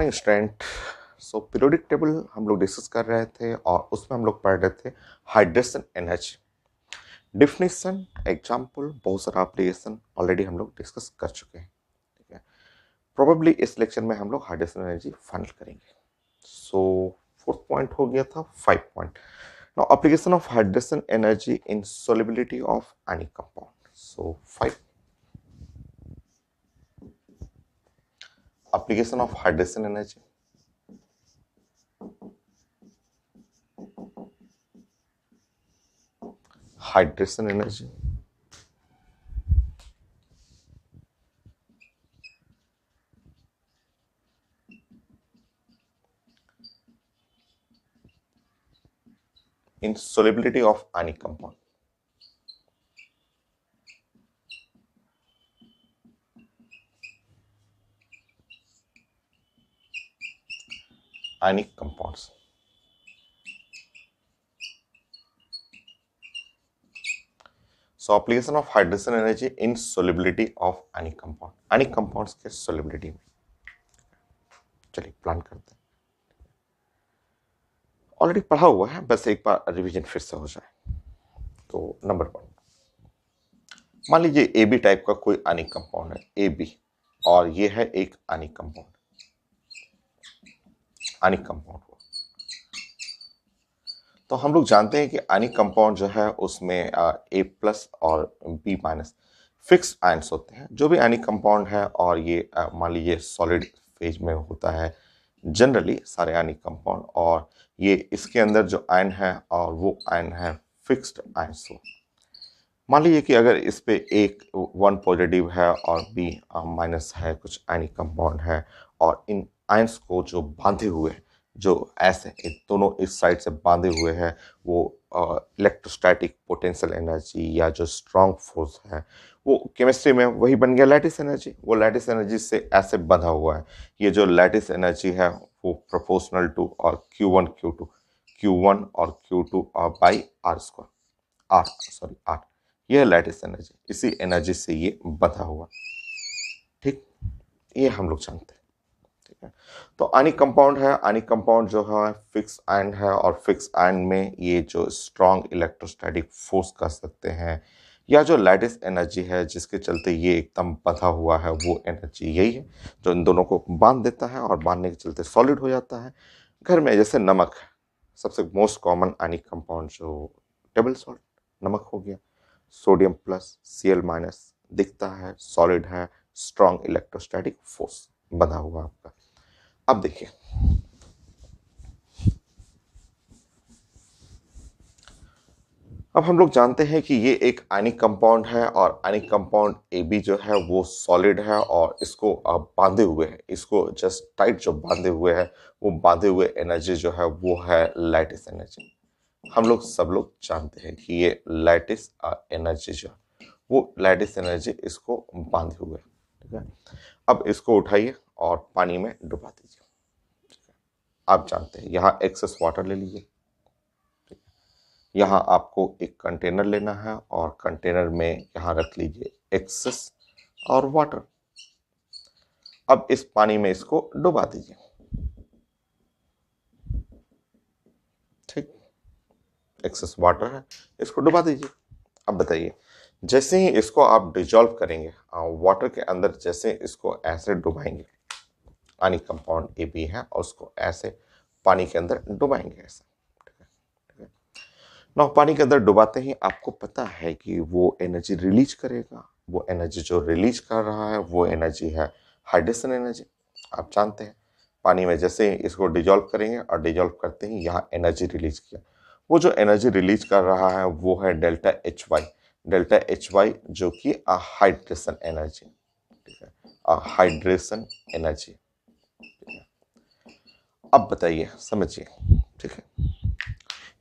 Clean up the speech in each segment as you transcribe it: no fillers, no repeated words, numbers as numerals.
Morning student. So periodic table हम लोग discuss कर रहे थे और उसमें हम लोग पढ़ रहे थे हाइड्रेशन एनर्जी, डिफिनीशन, एग्जाम्पल, बहुत सारा एप्लीकेशन ऑलरेडी हम लोग डिस्कस कर चुके हैं। ठीक है, प्रोबेबली इस लेक्चर में हम लोग हाइड्रेशन एनर्जी फाइनल करेंगे। सो फोर्थ पॉइंट हो गया था 5 point. Now application of hydration energy in solubility of any compound. So 5 application of hydration energy in solubility of any compound. Any compounds. So application of hydration energy in solubility of any compound. Any compounds के solubility में चलिए plan करते हैं। Already पढ़ा हुआ है, बस एक बार रिवीजन फिर से हो जाए। तो नंबर 1, मान लीजिए ए बी टाइप का कोई अनिक कंपाउंड है, ए बी, और ये है एक अनिक कंपाउंड। अनिक कंपाउंड तो हम लोग जानते हैं कि अनिक कंपाउंड जो है उसमें ए प्लस और बी माइनस फिक्स आयंस होते हैं। जो भी अनिक कंपाउंड है और ये मान लीजिए सॉलिड फेज में होता है जनरली सारे अनिक कंपाउंड, और ये इसके अंदर जो आयन है और वो आयन है फिक्स्ड आयंस हो। मान लीजिए कि अगर इस पे एक 1 पॉजिटिव है और बी माइनस है, कुछ आयनिक कंपाउंड है, और इन आयंस को जो बांधे हुए हैं, जो ऐसे दोनों इस साइड से बांधे हुए हैं, वो इलेक्ट्रोस्टैटिक पोटेंशियल एनर्जी या जो स्ट्रॉन्ग फोर्स है वो केमिस्ट्री में वही बन गया लैटिस एनर्जी। वो लैटिस एनर्जी से ऐसे बंधा हुआ है। ये जो लैटिस एनर्जी है वो प्रोपोर्शनल टू और Q1 और Q2 और बाई R, यह लैटिस एनर्जी, इसी एनर्जी से ये बंधा हुआ। ठीक, ये हम लोग जानते हैं। ठीक है, तो अनिक कंपाउंड है। अनिक कंपाउंड जो है फिक्स आयन है, और फिक्स आयन में ये जो स्ट्रॉन्ग इलेक्ट्रोस्टैटिक फोर्स कह सकते हैं, या जो लैटिस एनर्जी है जिसके चलते ये एकदम बंधा हुआ है, वो एनर्जी यही है जो इन दोनों को बांध देता है, और बांधने के चलते सॉलिड हो जाता है। घर में जैसे नमक है, सबसे मोस्ट कॉमन अनिक कंपाउंड जो टेबल सॉल्ट, नमक हो गया, सोडियम प्लस Cl माइनस, दिखता है, सॉलिड है, स्ट्रॉन्ग इलेक्ट्रोस्टैटिक फोर्स बंधा हुआ आपका। अब देखिए, अब हम लोग जानते हैं कि ये एक आयनिक कंपाउंड है, और आयनिक कंपाउंड AB जो है वो सॉलिड है, और इसको बांधे हुए है, इसको जस्ट टाइट जो बांधे हुए है, वो बांधे हुए एनर्जी जो है वो है लैटिस एनर्जी। हम लोग सब लोग जानते हैं कि ये लैटिस एनर्जी जो है वो लैटिस एनर्जी इसको बांधे हुए है। ठीक है, अब इसको उठाइए और पानी में डुबा दीजिए। आप जानते हैं, यहाँ एक्सेस वाटर ले लीजिए। यहाँ आपको एक कंटेनर लेना है, और कंटेनर में यहाँ रख लीजिए एक्सेस और वाटर। अब इस पानी में इसको डुबा दीजिए। ठीक, एक्सेस वाटर है, इसको डुबा दीजिए। अब बताइए, जैसे ही इसको आप डिजॉल्व करेंगे वाटर के अंदर, जैसे इसको ऐसे डुबाएंगे, पानी कंपाउंड AB है और उसको ऐसे पानी के अंदर डुबाएंगे ऐसे। ठीक है, ना पानी के अंदर डुबाते ही आपको पता है कि वो एनर्जी रिलीज करेगा। वो एनर्जी जो रिलीज कर रहा है वो एनर्जी है हाइड्रेशन एनर्जी। आप जानते हैं, पानी में जैसे ही इसको डिजॉल्व करेंगे और डिजॉल्व करते ही यहाँ एनर्जी रिलीज किया, वो जो एनर्जी रिलीज कर रहा है वो है डेल्टा एच वाई, जो कि हाइड्रेशन एनर्जी। ठीक है, हाइड्रेशन एनर्जी। अब बताइए, समझिए। ठीक है,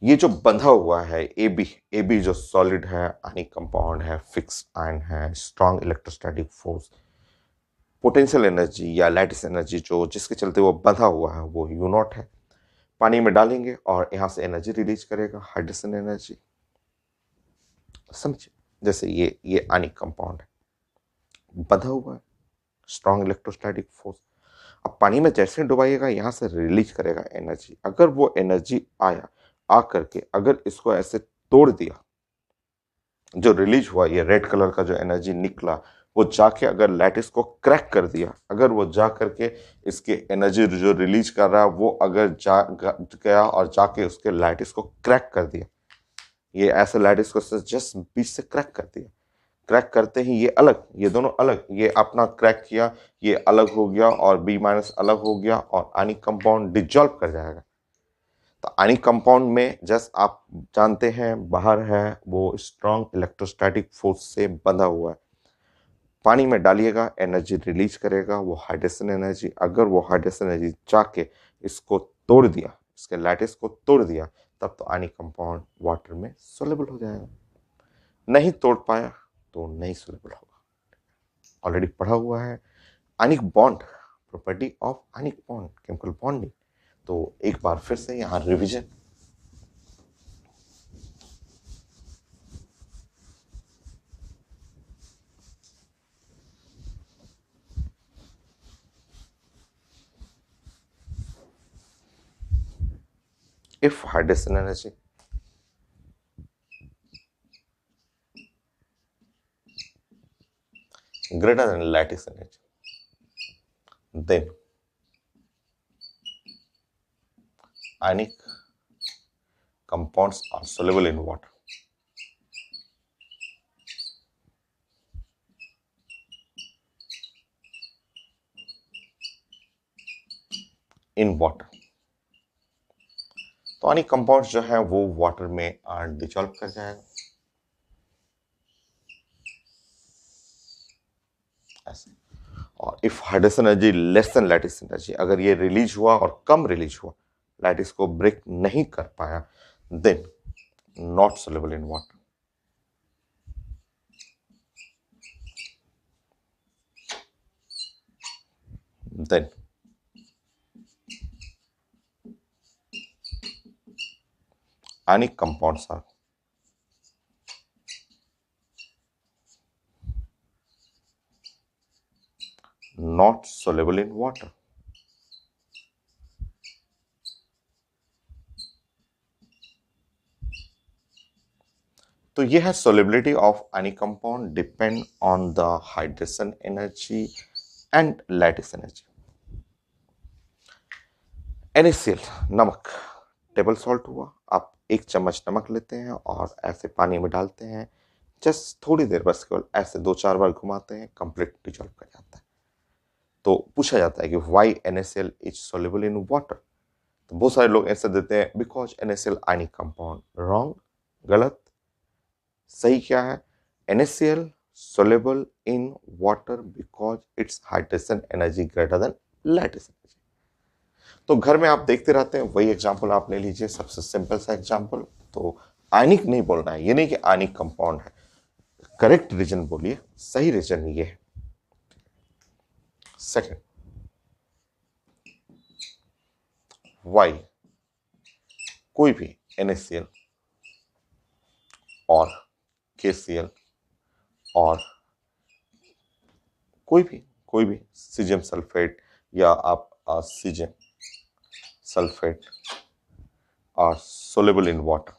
ये जो बंधा हुआ है AB जो सॉलिड है, अनिक कंपाउंड है, फिक्स्ड आयन है, strong electrostatic force, potential energy या लैटिस एनर्जी जो जिसके चलते वो बंधा हुआ है वो U0 है। पानी में डालेंगे और यहाँ से एनर्जी रिलीज करेगा, हाइड्रेशन एनर्जी। समझिए, जैसे ये अनिक कंपाउंड है, बंधा हुआ है, स्ट्रॉन्ग इलेक्ट्रोस्टैटिक फोर्स। अब पानी में जैसे डुबाइएगा यहाँ से रिलीज करेगा एनर्जी। अगर वो एनर्जी आया आ करके अगर इसको ऐसे तोड़ दिया, जो रिलीज हुआ ये रेड कलर का जो एनर्जी निकला वो जाके अगर लैटिस को क्रैक कर दिया, अगर वो जा करके इसके एनर्जी जो रिलीज कर रहा है वो अगर गया और जाके उसके लैटिस को क्रैक कर दिया, ये ऐसे लैटिस को जस्ट बीच से क्रैक कर दिया, क्रैक करते ही ये अलग, ये दोनों अलग, ये अपना क्रैक किया, ये अलग हो गया और बी माइनस अलग हो गया और आयनिक कंपाउंड डिजॉल्व कर जाएगा। तो आयनिक कंपाउंड में जस्ट आप जानते हैं बाहर है वो स्ट्रॉन्ग इलेक्ट्रोस्टैटिक फोर्स से बंधा हुआ है। पानी में डालिएगा एनर्जी रिलीज करेगा वो हाइड्रेशन एनर्जी। अगर वो हाइड्रेशन एनर्जी जाके इसको तोड़ दिया, इसके लैटिस को तोड़ दिया, तब तो आयनिक कंपाउंड वाटर में सोलेबल हो जाएगा। नहीं तोड़ पाया तो नहीं सोलेबल होगा। ऑलरेडी पढ़ा हुआ है ionic bond, property of ionic bond, chemical bonding. तो एक बार फिर से यहाँ revision. If hydrogen energy greater than lattice energy, then ionic compounds are soluble in water. In water. तो आयनिक कंपाउंड्स जो है वो वाटर में डिसॉल्व कर जाएगा ऐसे। और if hydrogen energy less than lattice energy, अगर ये रिलीज हुआ और कम रिलीज हुआ, लैटिस को ब्रेक नहीं कर पाया, then not soluble in water. Then ionic compounds are not soluble in water. तो यह है solubility of any compound depend on the hydrogen energy and lattice energy. NaCl नमक, टेबल सॉल्ट हुआ। आप एक चम्मच नमक लेते हैं और ऐसे पानी में डालते हैं, जस्ट थोड़ी देर बस केवल ऐसे 2-4 बार घुमाते हैं, कंप्लीट डिजॉल्व कर जाता है। तो पूछा जाता है कि why NaCl is soluble in water. तो बहुत सारे लोग आंसर देते हैं because NaCl ionic compound. Wrong, गलत। सही क्या है? NaCl soluble in water because its hydrogen energy greater than lattice energy। तो घर में आप देखते रहते हैं, वही एग्जांपल आप ले लीजिए, सबसे सिंपल सा एग्जांपल। तो आयनिक नहीं बोलना है, ये नहीं कि आयनिक कंपाउंड है, करेक्ट रीजन बोलिए, सही रीजन ये है। सेकंड, वाई कोई भी NaCl और KCl और कोई भी सीजियम सल्फेट या आप caesium sulphate are soluble in water.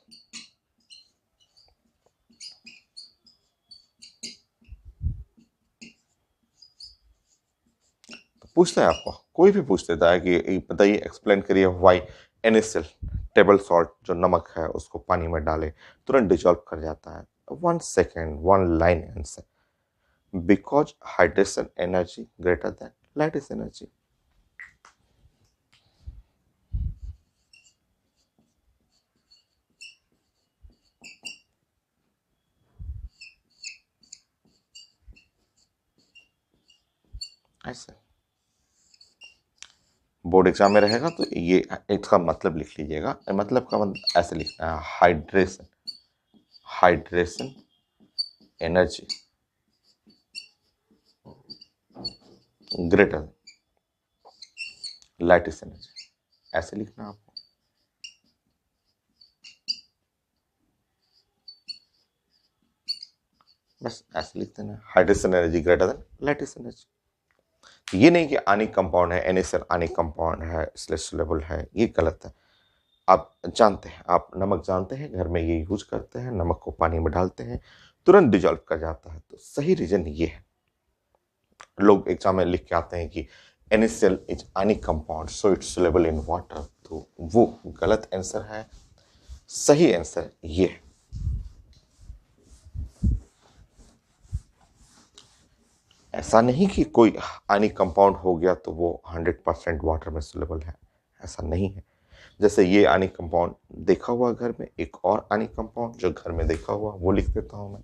तो पूछता है आपको, कोई भी पूछ देता है कि बताइए, एक्सप्लेन करिए व्हाई NaCl टेबल सॉल्ट जो नमक है उसको पानी में डाले तुरंत डिजॉल्व कर जाता है। 1 second, 1 line answer, because hydration energy greater than lattice energy. ऐसे बोर्ड एग्जाम में रहेगा तो ये इसका मतलब लिख लीजिएगा। मतलब का मतलब ऐसे लिखना है, hydration energy greater lattice energy, ऐसे लिखना है आपको। बस ऐसे लिख देना, hydration energy greater than lattice energy. ये नहीं कि आनिक कंपाउंड है, NaCl आनिक कंपाउंड है इसलिए सोलेबल है, ये गलत है। आप जानते हैं, आप नमक जानते हैं, घर में ये यूज करते हैं, नमक को पानी में डालते हैं, तुरंत डिजॉल्व कर जाता है। तो सही रीजन ये है। लोग एग्जाम में लिख के आते हैं कि NaCl is ionic compound so it's soluble in water, तो वो गलत आंसर है। सही आंसर ये है। ऐसा नहीं कि कोई आनिक कंपाउंड हो गया तो वो 100% वाटर में सोलेबल है, ऐसा नहीं है। जैसे ये आनिक कंपाउंड देखा हुआ घर में, एक और आनिक कंपाउंड जो घर में देखा हुआ वो लिख देता हूं मैं,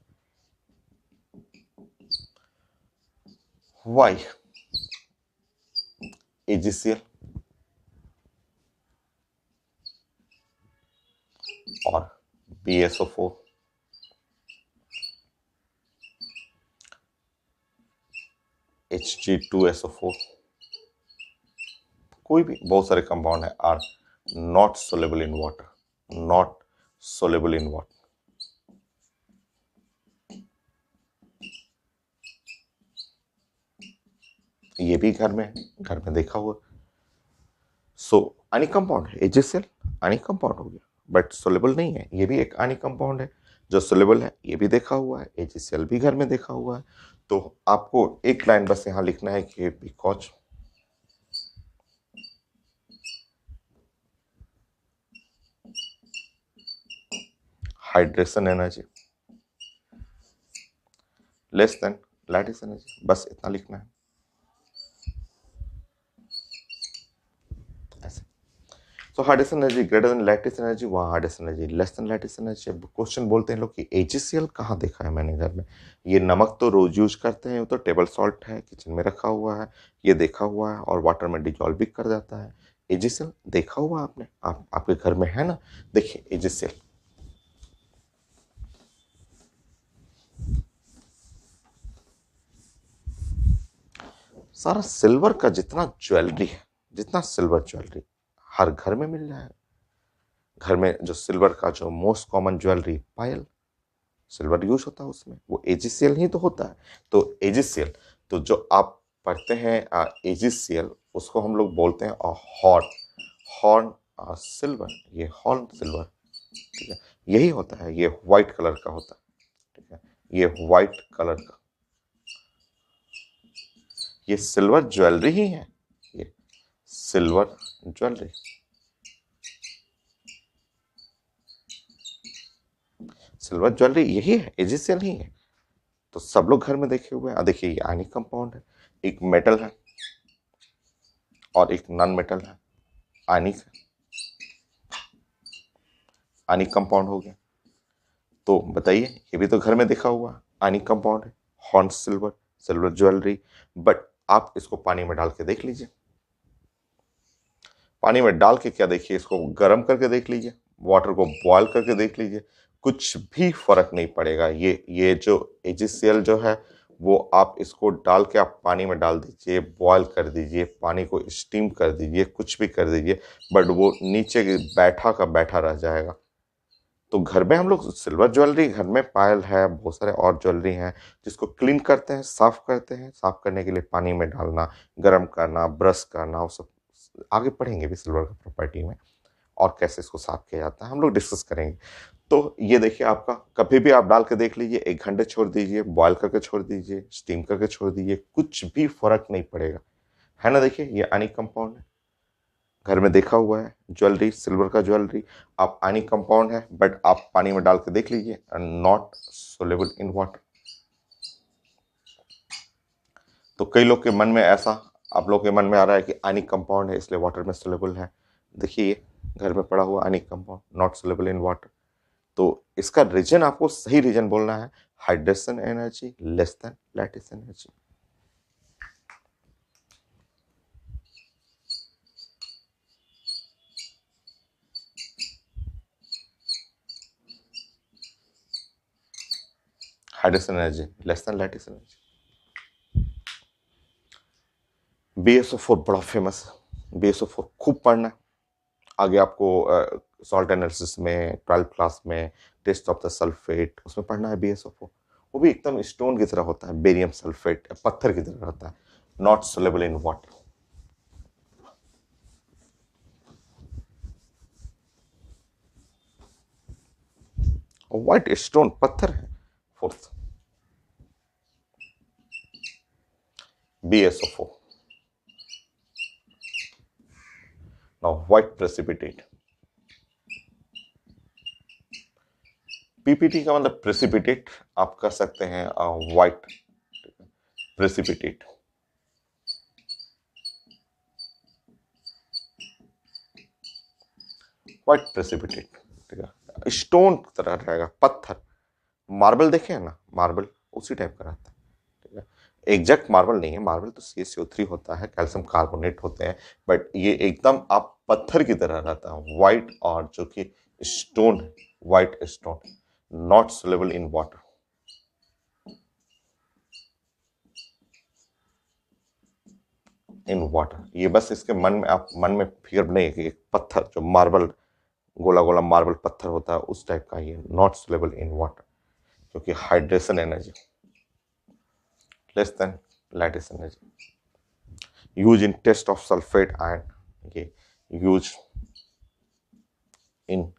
वाई AgCl और BSO4 Hg2SO4, कोई भी बहुत सारे कंपाउंड है are not soluble in water, not soluble in water. ये भी घर में देखा हुआ। सो आनिक कंपाउंड है AgCl, आनिक कंपाउंड हो गया, बट सोलेबल नहीं है। ये भी एक आनिक कंपाउंड है जो सोलेबल है, ये भी देखा हुआ है, AgCl भी घर में देखा हुआ है। तो आपको एक लाइन बस यहां लिखना है कि because hydration energy less than lattice energy, बस इतना लिखना है ऐसे। So hydration energy greater than lattice energy, वहाँ hydration energy less than lattice energy. अब क्वेश्चन बोलते हैं लोग कि AgCl कहाँ देखा है मैंने घर में। ये नमक तो रोज यूज करते हैं, वो तो टेबल सॉल्ट है, किचन में रखा हुआ है, ये देखा हुआ है और वाटर में डिजॉल्व भी कर जाता है। AgCl देखा हुआ आपने, आपके घर में है ना। देखिए AgCl, सारा सिल्वर का जितना ज्वेलरी है, जितना सिल्वर ज्वेलरी हर घर में मिल जाएगा। घर में जो सिल्वर का जो मोस्ट कॉमन ज्वेलरी पायल, सिल्वर यूज होता है उसमें, वो AgCl ही तो होता है। तो AgCl, तो जो आप पढ़ते हैं AgCl, उसको हम लोग बोलते हैं हॉर्न, हॉर्न सिल्वर, ये हॉर्न सिल्वर, ठीक है। यही होता है, ये व्हाइट कलर का होता है, ठीक है। ये व्हाइट कलर का, ये सिल्वर ज्वेलरी ही है, ये सिल्वर ज्वेलरी, सिल्वर ज्वेलरी यही है, AgCl ही है। तो सब लोग घर में देखे हुए हैं। देखिए ये आयनिक कंपाउंड है, एक मेटल है और एक नॉन मेटल है, आयनिक है, आयनिक कंपाउंड हो गया। तो बताइए, ये भी तो घर में देखा हुआ आयनिक कंपाउंड है, horn silver, silver jewellery. But आप इसको पानी में डाल के देख लीजिए, पानी में डाल के क्या देखिए, इसको गर्म करके देख लीजिए, वाटर को बॉयल करके देख लीजिए, कुछ भी फर्क नहीं पड़ेगा। ये जो AgCl जो है वो आप इसको डाल के आप पानी में डाल दीजिए, बॉयल कर दीजिए, पानी को स्टीम कर दीजिए, कुछ भी कर दीजिए, बट वो नीचे बैठा का बैठा रह जाएगा। तो घर में हम लोग सिल्वर ज्वेलरी, घर में पायल है, बहुत सारे और ज्वेलरी हैं जिसको क्लीन करते हैं, साफ करते हैं। साफ करने के लिए पानी में डालना, गर्म करना, ब्रश करना, वो सब आगे पढ़ेंगे भी सिल्वर का प्रॉपर्टी में, और कैसे इसको साफ किया जाता है हम लोग डिस्कस करेंगे। तो ये देखिए, आपका कभी भी आप डाल के देख लीजिए, 1 घंटे छोड़ दीजिए, बॉयल करके छोड़ दीजिए, स्टीम करके छोड़ दीजिए, कुछ भी फर्क नहीं पड़ेगा, है ना। देखिए ये आयनिक कंपाउंड है, घर में देखा हुआ है, ज्वेलरी, सिल्वर का ज्वेलरी, आप आयनिक कंपाउंड है, बट आप पानी में डाल के देख लीजिए, नॉट सोलेबल इन वाटर। तो कई लोग के मन में ऐसा, आप लोग के मन में आ रहा है कि आयनिक कंपाउंड है इसलिए वाटर में सोलेबल है। देखिए घर में पड़ा हुआ ionic compound not soluble in water. तो इसका रीजन आपको सही रीजन बोलना है, hydration energy less than lattice energy. Hydration energy less than lattice energy. BSO4 बड़ा फेमस है, BSO4 खूब पढ़ना है। आगे आपको सॉल्ट एनालिसिस में 12th क्लास में टेस्ट ऑफ द सल्फेट, उसमें पढ़ना है BSO4। वो भी एकदम स्टोन की तरह होता है, बेरियम सल्फेट पत्थर की तरह रहता है। not soluble in water. White stone पत्थर है। Fourth BSO4. Now white precipitate. PPT का मतलब प्रेसिपिटेट, आप कर सकते हैं व्हाइट प्रेसिपिटेट। व्हाइट प्रेसिपिटेट, ठीक है, स्टोन की तरह रहेगा, पत्थर। मार्बल देखे हैं ना, मार्बल उसी टाइप का रहता है, ठीक है। एग्जैक्ट मार्बल नहीं है, मार्बल तो CaCO3 होता है, कैल्शियम कार्बोनेट होते हैं, बट ये एकदम आप पत्थर की तरह रहता है, व्हाइट, और जो कि स्टोन है, white stone, not soluble in water. In water, ये बस इसके मन में, आप मन में फिगर बनाइए कि एक पत्थर जो मार्बल, गोला गोला मार्बल पत्थर होता है, उस टाइप का ये, नॉट सोलेबल इन वाटर, क्योंकि hydration energy less than lattice energy. Use in test of sulphate ion, ये use in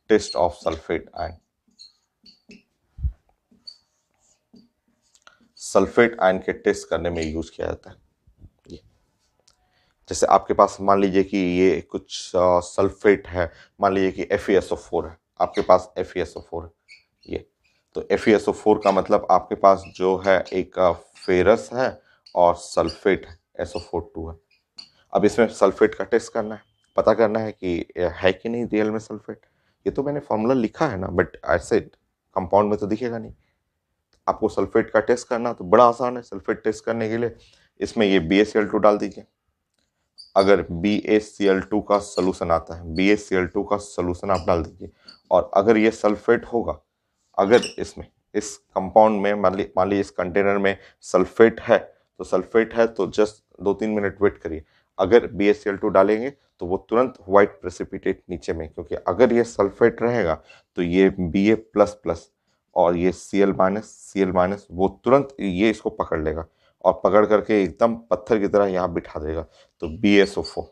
test of sulphate ion. Sulphate ion के टेस्ट करने में यूज किया जाता है। ये जैसे आपके पास मान लीजिए कि ये कुछ सल्फेट है, मान लीजिए कि FeSO4 है, आपके पास FeSO4 है, ये तो FeSO4 का मतलब आपके पास जो है एक फेरस है और सल्फेट है, SO4 2 है। अब इसमें सल्फेट का टेस्ट करना है, पता करना है कि है कि नहीं रियल में सल्फेट। ये तो मैंने फॉर्मूला लिखा है ना, बट ऐसे कंपाउंड में तो दिखेगा नहीं। आपको सल्फेट का टेस्ट करना तो बड़ा आसान है। सल्फेट टेस्ट करने के लिए इसमें ये BaCl2 डाल दीजिए। अगर BaCl2 का सोल्यूशन आता है, BaCl2 का सोल्यूशन आप डाल दीजिए, और अगर ये सल्फेट होगा, अगर इसमें, इस कंपाउंड में मान लीजिए इस कंटेनर में सल्फेट है, तो सल्फेट है तो जस्ट 2-3 मिनट वेट करिए। अगर BaCl2 डालेंगे तो वो तुरंत व्हाइट प्रेसिपिटेट नीचे में, क्योंकि अगर ये सल्फेट रहेगा तो ये Ba++ और ये Cl- वो तुरंत ये इसको पकड़ लेगा और पकड़ करके एकदम पत्थर की तरह यहाँ बिठा देगा, तो BaSO4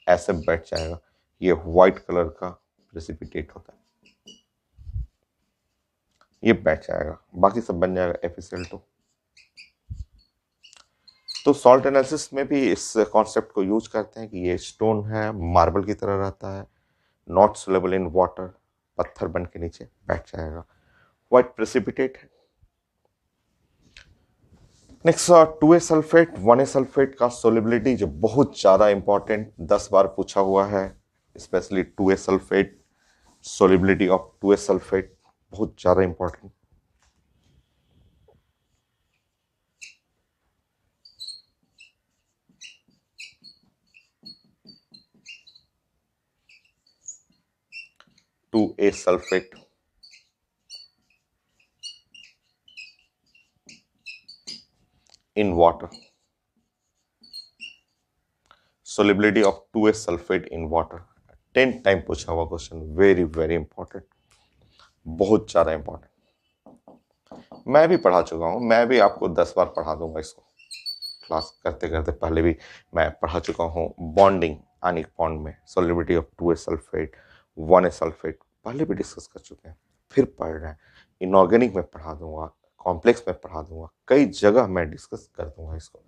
ऐसे बैठ जाएगा। ये व्हाइट कलर का प्रेसिपिटेट होता है, ये बैठ जाएगा, बाकी सब बन जाएगा FeCl2। तो सॉल्ट एनालिसिस में भी इस कॉन्सेप्ट को यूज करते हैं कि ये स्टोन है, मार्बल की तरह रहता है, नॉट सोलेबल इन वाटर, पत्थर बन के नीचे बैठ जाएगा, व्हाइट प्रेसिपिटेट है। Next 2A sulphate 1A sulphate का सोलिबिलिटी जो बहुत ज़्यादा इंपॉर्टेंट, 10 बार पूछा हुआ है, specially 2A sulphate, solubility of 2A sulphate बहुत ज़्यादा important. Two A sulphate in water, solubility of 2A sulphate in water, 10 time पूछा हुआ क्वेश्चन, वेरी वेरी इंपॉर्टेंट, बहुत ज़्यादा इंपॉर्टेंट। मैं भी पढ़ा चुका हूँ, मैं भी आपको 10 बार पढ़ा दूंगा इसको, क्लास करते करते पहले भी मैं पढ़ा चुका हूँ। बॉन्डिंग आनिक बॉन्ड में solubility of 2A sulphate 1A sulphate पहले भी डिस्कस कर चुके हैं, फिर पढ़ रहे हैं। इनऑर्गेनिक में पढ़ा दूंगा, कॉम्प्लेक्स में पढ़ा दूंगा, कई जगह मैं डिस्कस कर दूंगा इसको।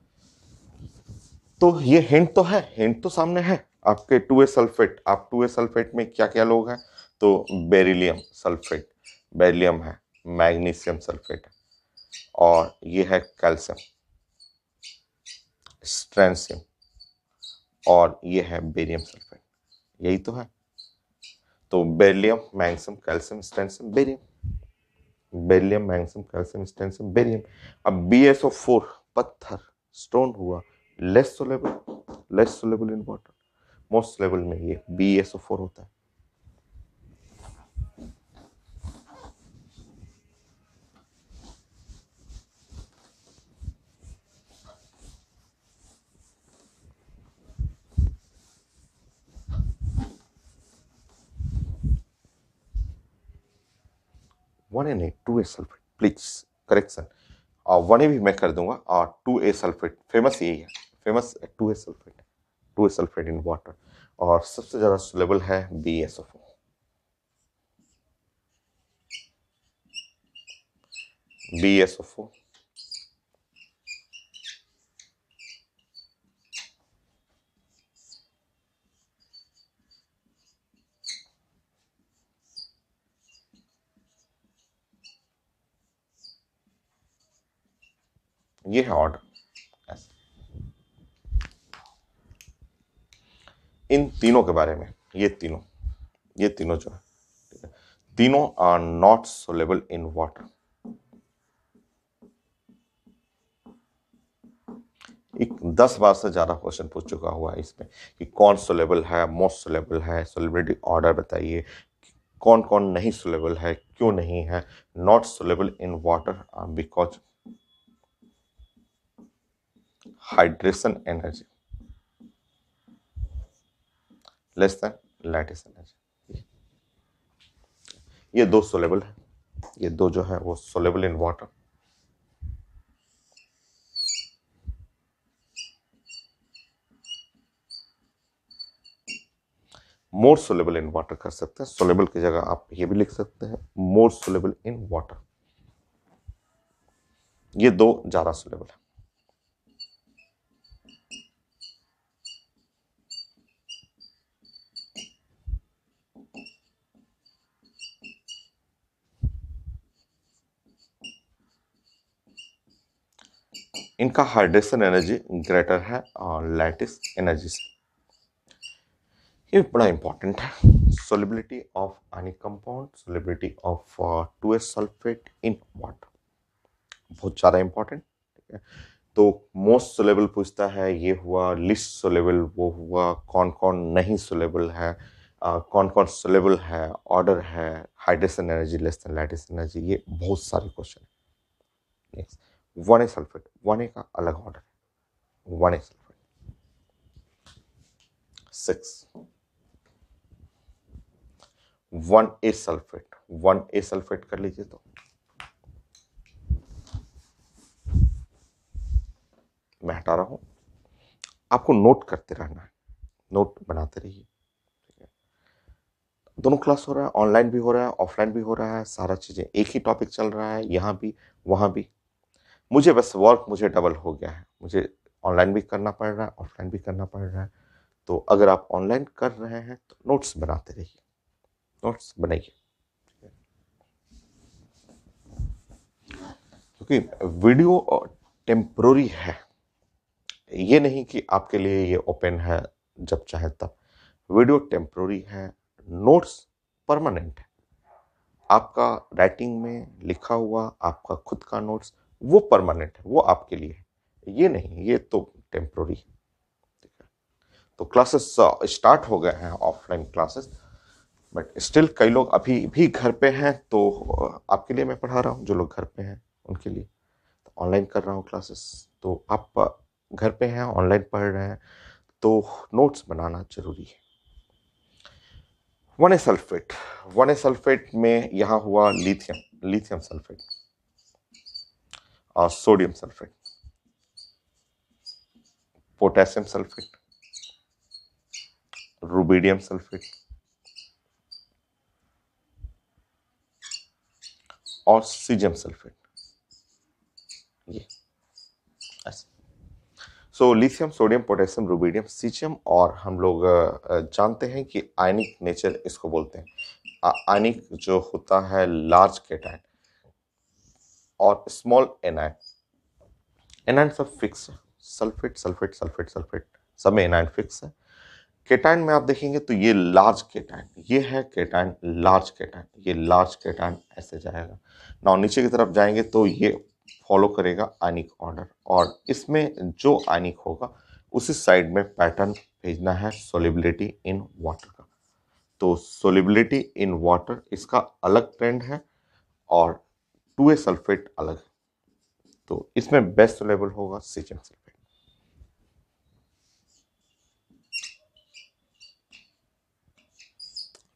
तो ये हिंट तो है, हिंट तो सामने है आपके 2A सल्फेट। आप 2A सल्फेट में क्या क्या लोग हैं, तो बेरिलियम सल्फेट, बेरिलियम है, मैग्नीशियम सल्फेट है, और ये है कैल्शियम, स्ट्रेंशियम, और ये है बेरियम सल्फेट, यही तो है। तो beryllium, magnesium, calcium, strontium, barium, beryllium, magnesium, calcium, strontium, barium. अब BSO4 पत्थर, स्टोन हुआ, less soluble in water, most level में ये BSO4 होता है। One and 2A sulphate, please correction, और 1A भी मैं कर दूंगा, और 2A सल्फेट, फेमस यही है, famous 2A sulphate, 2A sulphate in water. और सबसे ज्यादा सोलेबल है BeSO4, BeSO4। ये है ऑर्डर। इन तीनों के बारे में, ये तीनों जो है, ठीक है, तीनों are not soluble in water. एक 10 बार से ज्यादा क्वेश्चन पूछ चुका हुआ है इसमें कि कौन सोलेबल है, मोस्ट सोलेबल है, सोलेबिलिटी ऑर्डर बताइए, कौन कौन नहीं सोलेबल है, क्यों नहीं है। Not soluble in water because hydration energy less than lattice energy. ये दो सोलेबल है, ये दो जो है वो soluble in water. More soluble in water कर सकते हैं, सोलेबल की जगह आप ये भी लिख सकते हैं मोर सोलेबल इन वाटर। ये दो ज्यादा सोलेबल है। इनका हाइड्रेशन एनर्जी ग्रेटर है और लैटिस एनर्जी से। ये बड़ा इंपॉर्टेंट है, solubility of any compound, solubility of 2S sulphate in water, बहुत ज़्यादा इंपॉर्टेंट। ठीक है, तो मोस्ट सोलेबल पूछता है, ये हुआ लिस्ट सोलेबल, वो हुआ कौन कौन नहीं सोलेबल है, कौन कौन सोलेबल है, ऑर्डर है, hydration energy less than lattice energy, ये बहुत सारे क्वेश्चन है। नेक्स्ट 1A सल्फेट, 1A का अलग ऑर्डर है, 1A sulphate 6, 1A sulphate, 1A sulphate कर लीजिए। तो मैं हटा रहा हूं, आपको नोट करते रहना है, नोट बनाते रहिए। दोनों क्लास हो रहा है, ऑनलाइन भी हो रहा है, ऑफलाइन भी हो रहा है, सारा चीजें एक ही टॉपिक चल रहा है, यहाँ भी वहां भी। मुझे बस वर्क मुझे डबल हो गया है, मुझे ऑनलाइन भी करना पड़ रहा है, ऑफलाइन भी करना पड़ रहा है। तो अगर आप ऑनलाइन कर रहे हैं तो नोट्स बनाते रहिए, नोट्स बनाइए, क्योंकि वीडियो टेम्पोररी है। ये नहीं कि आपके लिए ये ओपन है जब चाहे तब, वीडियो टेम्पोररी है, नोट्स परमानेंट है। आपका राइटिंग में लिखा हुआ आपका खुद का नोट्स वो परमानेंट है, वो आपके लिए है, ये नहीं, ये तो टेम्पोररी। ठीक है, तो क्लासेस स्टार्ट हो गए हैं, ऑफलाइन क्लासेस, बट स्टिल कई लोग अभी भी घर पे हैं, तो आपके लिए मैं पढ़ा रहा हूँ, जो लोग घर पे हैं उनके लिए ऑनलाइन कर रहा हूँ क्लासेस। तो आप घर पे हैं, ऑनलाइन पढ़ रहे हैं, तो नोट्स बनाना जरूरी है। 1A सल्फेट, 1A सल्फेट में यहां हुआ लिथियम, लिथियम सल्फेट और sodium sulphate, potassium sulphate, rubidium sulphate और सीजियम सल्फेट। ये ऐसे, so lithium, sodium, potassium, rubidium, caesium, और हम लोग जानते हैं कि आयनिक नेचर इसको बोलते हैं। आयनिक जो होता है लार्ज केटायन और स्मॉल एनायन, एनायन सब फिक्स है, सल्फेट सल्फेट सल्फेट सल्फेट सब में एनायन फिक्स है। केटायन में आप देखेंगे तो ये लार्ज केटायन, ये है केटायन, लार्ज केटायन, ये लार्ज केटायन ऐसे जाएगा ना, नीचे की तरफ जाएंगे तो ये फॉलो करेगा आयनिक ऑर्डर, और इसमें जो आयनिक होगा उसी साइड में पैटर्न भेजना है सोलिबिलिटी इन वाटर का। तो सोलिबिलिटी इन वाटर इसका अलग ट्रेंड है, और 2A सल्फेट अलग है। तो इसमें बेस्ट सोलेबल होगा caesium sulphate.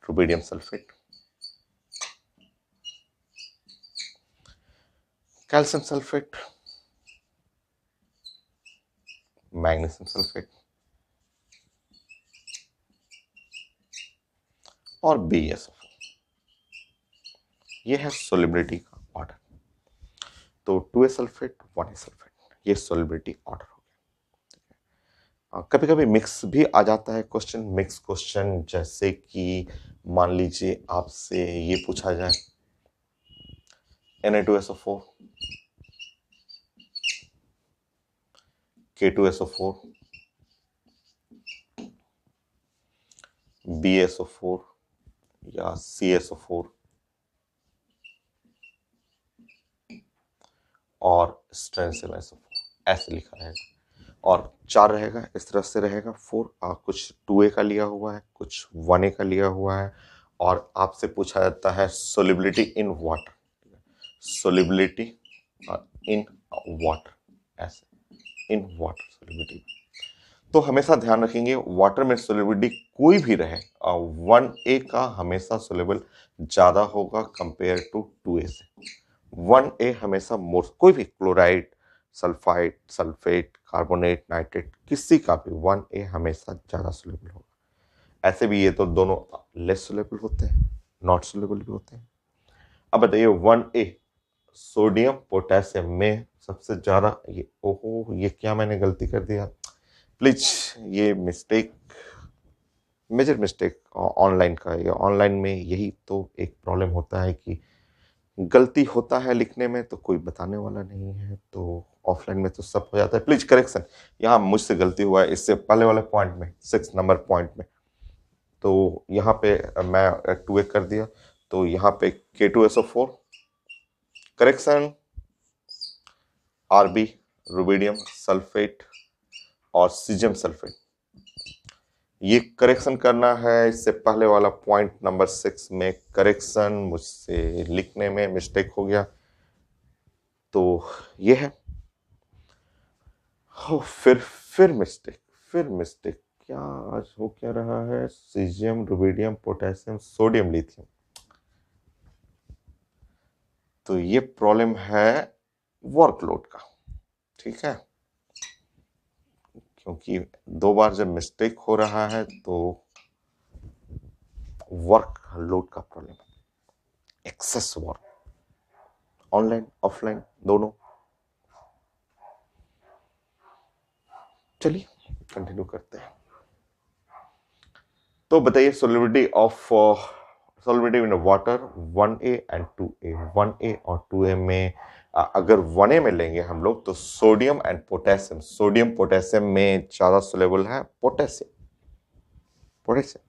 Rubidium sulphate, calcium sulphate, magnesium sulphate और BeSO4। ये है सोलिबिलिटी का ऑर्डर। तो 2A सल्फेट 1A सल्फेट, ये सोलिबिलिटी ऑर्डर हो गया। कभी कभी मिक्स भी आ जाता है क्वेश्चन, मिक्स क्वेश्चन, जैसे कि मान लीजिए आपसे ये पूछा जाए Na2SO4 K2SO4 BeSO4 या CSO4 और स्ट्रेंसियम SO4 ऐसे लिखा रहेगा। और 4 रहेगा, इस तरह से रहेगा 4। कुछ 2A का लिया हुआ है, कुछ 1A का लिया हुआ है, और आपसे पूछा जाता है solubility in water, solubility in water, ऐसे इन वाटर सोलिबिलिटी। तो हमेशा ध्यान रखेंगे वाटर में सोलिबिलिटी कोई भी रहे, 1A का हमेशा सोलेबल ज्यादा होगा कंपेयर टू 2A से। 1A हमेशा मोर, कोई भी chloride, sulphide, sulphate, carbonate, nitrate, किसी का भी 1A हमेशा ज्यादा सोलेबल होगा। ऐसे भी ये तो दोनों लेस सोलेबल होते हैं, नॉट सोलेबल भी होते हैं। अब बताइए 1A सोडियम पोटेशियम में सबसे ज्यादा, ये ओहो ये क्या मैंने गलती कर दिया, प्लीज ये मिस्टेक, मेजर मिस्टेक ऑनलाइन का। ये ऑनलाइन में यही तो एक प्रॉब्लम होता है कि गलती होता है लिखने में तो कोई बताने वाला नहीं है, तो ऑफलाइन में तो सब हो जाता है। प्लीज करेक्शन, यहाँ मुझसे गलती हुआ है इससे पहले वाले पॉइंट में, 6 नंबर पॉइंट में। तो यहाँ पे मैं 2A कर दिया, तो यहाँ पे K2SO4 correction, RB rubidium sulphate और सीजियम सल्फेट, ये करेक्शन करना है। इससे पहले वाला पॉइंट नंबर 6 में करेक्शन, मुझसे लिखने में मिस्टेक हो गया, तो ये है। हो फिर मिस्टेक क्या आज हो क्या रहा है, caesium rubidium potassium sodium lithium. तो ये प्रॉब्लम है वर्कलोड का, ठीक है, क्योंकि 2 बार जब मिस्टेक हो रहा है तो वर्क लोड का प्रॉब्लम है, एक्सेस वर्क, ऑनलाइन ऑफलाइन दोनों। चलिए कंटिन्यू करते हैं। तो बताइए solubility of solubility in water 1A and 2A। 1A और 2A में अगर 1A में लेंगे हम लोग तो sodium and potassium, sodium potassium में ज्यादा सोलेबल है पोटेशियम, पोटेशियम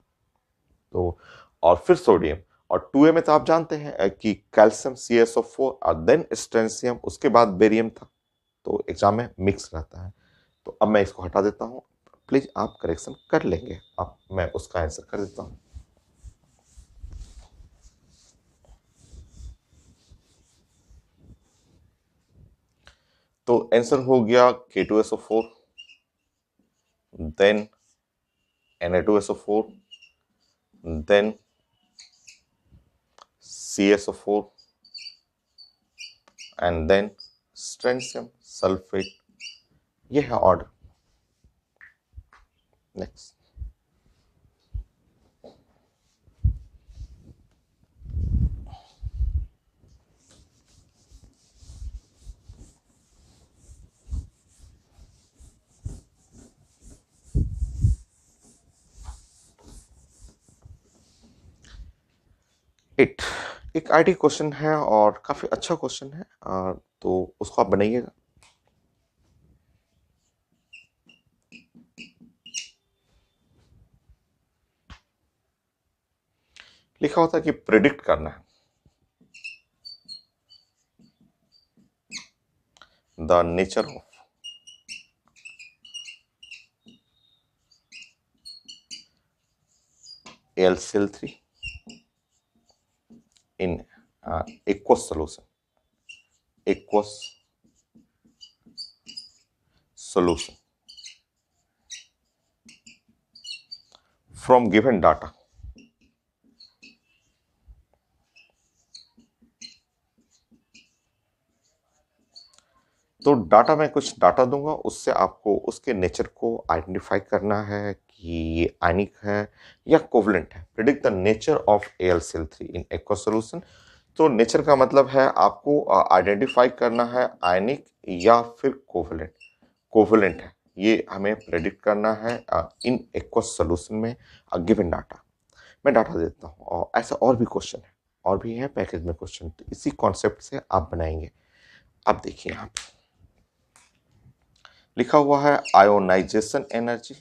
तो, और फिर सोडियम। और 2A में तो आप जानते हैं कि कैल्शियम CSO4 और देन स्ट्रेंसियम, उसके बाद बेरियम था, तो एग्जाम में मिक्स रहता है। तो अब मैं इसको हटा देता हूं, प्लीज आप करेक्शन कर लेंगे, अब मैं उसका आंसर कर देता हूं। तो आंसर हो गया K2SO4, then Na2SO4, then CSO4 and then strontium sulphate. ये है ऑर्डर। नेक्स्ट, इट एक आईटी क्वेश्चन है और काफी अच्छा क्वेश्चन है, तो उसको आप बनाइएगा। लिखा होता है कि प्रिडिक्ट करना है the nature of AlCl3 in aqueous solution, aqueous solution from given data. तो डाटा में कुछ डाटा दूंगा, उससे आपको उसके नेचर को आइडेंटिफाई करना है कि ये आयनिक है या कोवलेंट है। Predict the nature of AlCl3 in aqueous solution. तो नेचर का मतलब है आपको आइडेंटिफाई करना है आयनिक या फिर कोवलेंट। कोवलेंट है ये हमें प्रेडिक्ट करना है इन एक्वस सॉल्यूशन में गिवन डाटा। मैं डाटा देता हूँ और ऐसा और भी क्वेश्चन है, और भी है पैकेज में क्वेश्चन, तो इसी कॉन्सेप्ट से आप बनाएंगे। अब देखिए यहाँ पे लिखा हुआ है आयोनाइजेशन एनर्जी,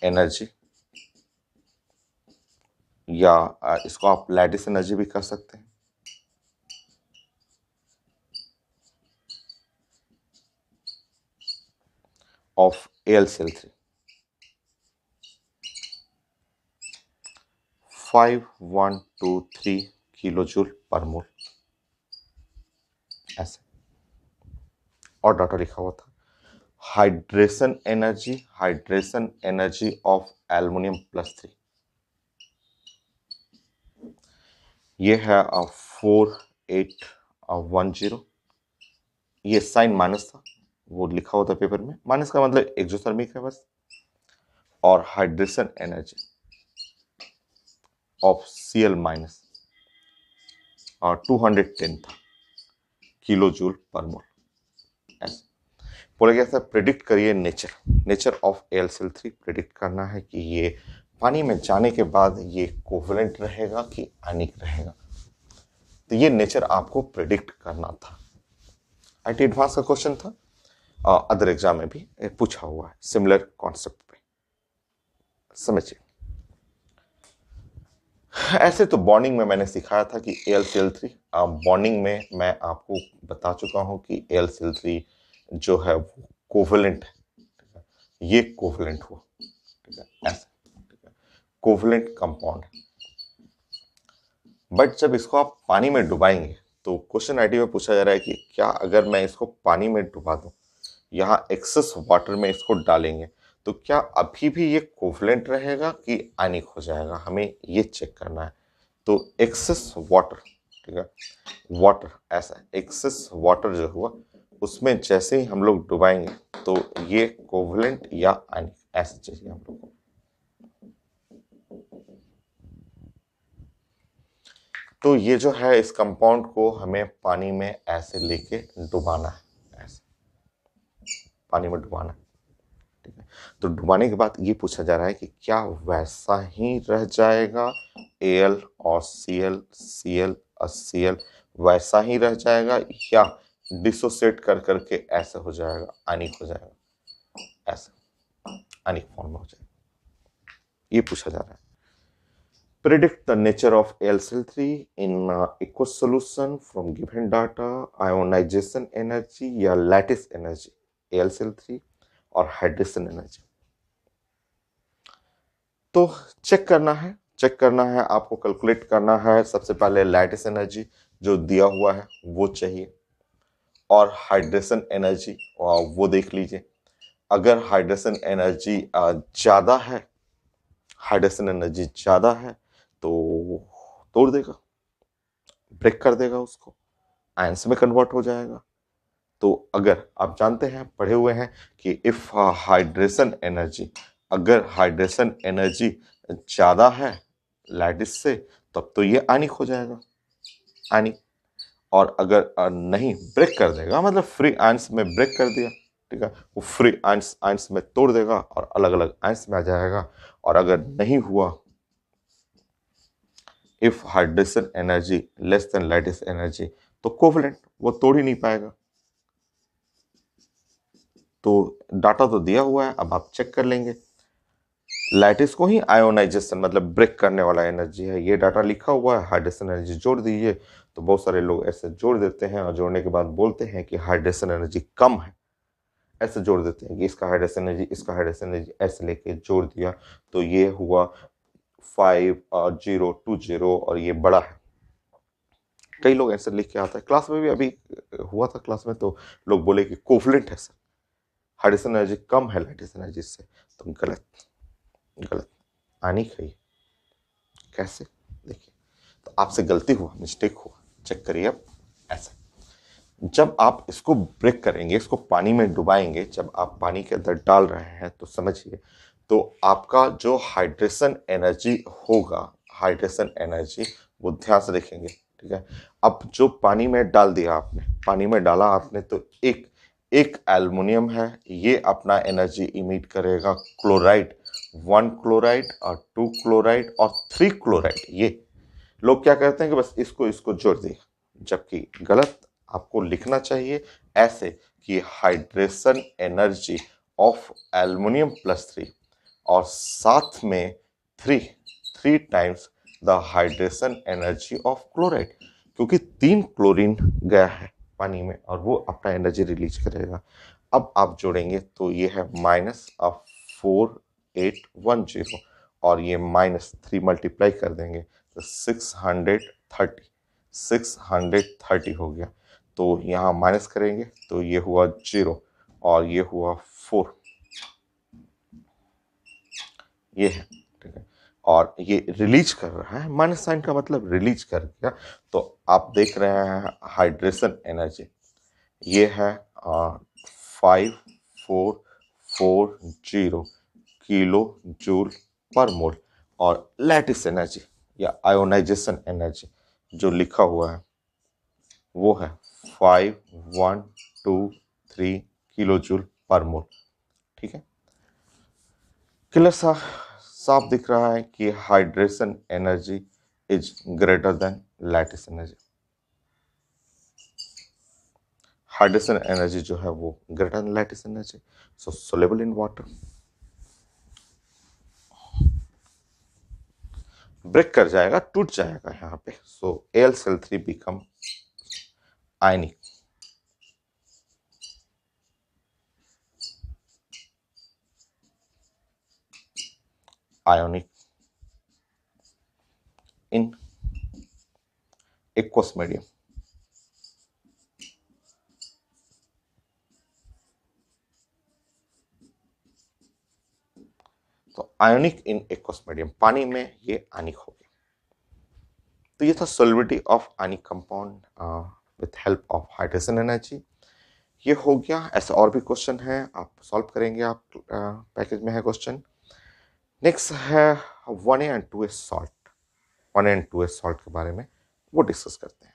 एनर्जी या इसको आप लैटिस एनर्जी भी कर सकते हैं। ऑफ AlCl3 5123 किलो जूल पर मोल, ऐसे। और डाटा लिखा हुआ था hydration energy, hydration energy of aluminium +3, ये है 4810। ये साइन माइनस था, वो लिखा होता पेपर में, माइनस का मतलब एक्सोथर्मिक है बस। और hydration energy of Cl minus 210 था किलो जूल पर मोल, ऐसे। बोला गया था प्रिडिक्ट करिए nature, nature of AlCl3 predict करना है कि ये पानी में जाने के बाद ये कोवलेंट रहेगा कि आयनिक रहेगा। तो ये नेचर आपको प्रिडिक्ट करना था। IT एडवांस का क्वेश्चन था, अदर एग्जाम में भी पूछा हुआ है सिमिलर कॉन्सेप्ट पे, समझिए। ऐसे तो बॉन्डिंग में मैंने सिखाया था कि AlCl3 बॉन्डिंग में मैं आपको बता चुका हूं कि AlCl3 जो है वो कोवलेंट है, ठीक है? ये कोवलेंट हुआ, ठीक है, ऐसे, ठीक है, कोवलेंट कंपाउंड है। बट जब इसको आप पानी में डुबाएंगे तो क्वेश्चन आईटी में पूछा जा रहा है कि क्या अगर मैं इसको पानी में डुबा दूं, यहाँ एक्सेस वाटर में इसको डालेंगे, तो क्या अभी भी ये कोवलेंट रहेगा कि आयनिक हो जाएगा, हमें ये चेक करना है। तो एक्सेस वाटर, ठीक है, वाटर ऐसा एक्सेस वाटर जो हुआ उसमें जैसे ही हम लोग डुबाएंगे तो ये कोवलेंट या आयनिक ऐसा चाहिए हम लोग को। तो ये जो है इस कंपाउंड को हमें पानी में ऐसे लेके डुबाना है, ऐसे पानी में डुबाना है, ठीक है। तो डुबाने के बाद ये पूछा जा रहा है कि क्या वैसा ही रह जाएगा Al और Cl, Cl और Cl वैसा ही रह जाएगा या डिसोसिएट कर करके ऐसे हो जाएगा, आयनिक हो जाएगा, ऐसे आयनिक फॉर्म में हो जाएगा, ये पूछा जा रहा है। Predict the nature of AlCl3 in aqueous solution from given data, ionization energy या lattice energy AlCl3 और हाइड्रेशन एनर्जी। तो चेक करना है आपको, कैलकुलेट करना है। सबसे पहले लैटिस एनर्जी जो दिया हुआ है वो चाहिए, और हाइड्रेशन एनर्जी वो देख लीजिए। अगर हाइड्रेशन एनर्जी ज़्यादा है, हाइड्रेशन एनर्जी ज़्यादा है तो तोड़ देगा, ब्रेक कर देगा, उसको आयंस में कन्वर्ट हो जाएगा। तो अगर आप जानते हैं, पढ़े हुए हैं कि इफ हाइड्रेशन एनर्जी, अगर हाइड्रेशन एनर्जी ज़्यादा है लैटिस से, तब तो ये आयनिक हो जाएगा, आयनिक। और अगर नहीं, ब्रेक कर देगा, मतलब फ्री आयंस में ब्रेक कर दिया, ठीक है, वो फ्री आयंस आयंस में तोड़ देगा और अलग अलग आयंस में आ जाएगा। और अगर नहीं हुआ, if hydration energy less than lattice energy, तो कोवलेंट, वो तोड़ ही नहीं पाएगा। तो डाटा तो दिया हुआ है, अब आप चेक कर लेंगे। लैटिस को ही आयोनाइजेशन मतलब ब्रेक करने वाला एनर्जी है, ये डाटा लिखा हुआ है, हाइड्रेशन एनर्जी जोड़ दीजिए। तो बहुत सारे लोग ऐसे जोड़ देते हैं और जोड़ने के बाद बोलते हैं कि हाइड्रेशन एनर्जी कम है, ऐसे जोड़ देते हैं कि इसका हाइड्रेशन एनर्जी, इसका हाइड्रेशन एनर्जी, ऐसे लेके जोड़ दिया तो ये हुआ 5020 और ये बड़ा है। कई लोग ऐसे लिख के आता है, क्लास में भी अभी हुआ था क्लास में, तो लोग बोले कि कोवलेंट है सर, हाइड्रेशन एनर्जी कम है लैटिस एनर्जी से। तो गलत, गलत, आनी है। कैसे? देखिए, तो आपसे गलती हुआ, मिस्टेक हुआ, चेक करिए अब ऐसा। जब आप इसको ब्रेक करेंगे, इसको पानी में डुबाएंगे, जब आप पानी के अंदर डाल रहे हैं तो समझिए, तो आपका जो हाइड्रेशन एनर्जी होगा, हाइड्रेशन एनर्जी, वो ध्यान से देखेंगे, ठीक है। अब जो पानी में डाल दिया आपने, पानी में डाला आपने, तो एक एक एल्युमिनियम है, ये अपना एनर्जी इमिट करेगा क्लोराइड, 1 क्लोराइड और 2 क्लोराइड और 3 क्लोराइड। ये लोग क्या करते हैं कि बस इसको इसको जोड़ दिया, जबकि गलत। आपको लिखना चाहिए ऐसे कि हाइड्रेशन एनर्जी ऑफ एल्युमिनियम +3 और साथ में 3 times the hydration energy of chloride, क्योंकि 3 क्लोरीन गया है पानी में और वो अपना एनर्जी रिलीज करेगा। अब आप जोड़ेंगे तो ये है -4810 और ये -3 मल्टीप्लाई कर देंगे तो 630 हो गया। तो यहाँ माइनस करेंगे तो ये हुआ 0 और ये हुआ 4, ये है, ठीक है। और ये रिलीज कर रहा है, माइनस साइन का मतलब रिलीज कर दिया। तो आप देख रहे हैं हाइड्रेशन एनर्जी, ये है 5440 किलो जूल पर मोल। और लैटिस एनर्जी या आयोनाइजेशन एनर्जी जो लिखा हुआ है वो है 5123 किलो जूल पर मोल, ठीक है। क्लियर साफ दिख रहा है कि hydration energy is greater than lattice energy. Hydration energy जो है वो greater than lattice energy, so soluble in water. Break कर जाएगा, टूट जाएगा यहाँ पे, so AlCl3 become ionic. Ionic in aqueous medium. तो आयोनिक इन एक्वस मीडियम, पानी में ये आयनिक हो गया। तो ये था solubility of ionic compound with help of hydration energy. ये हो गया। ऐसे और भी क्वेश्चन है, आप सॉल्व करेंगे, आप पैकेज में है क्वेश्चन। नेक्स्ट है 1A and 2A salt, 1A and 2A salt के बारे में वो डिस्कस करते हैं।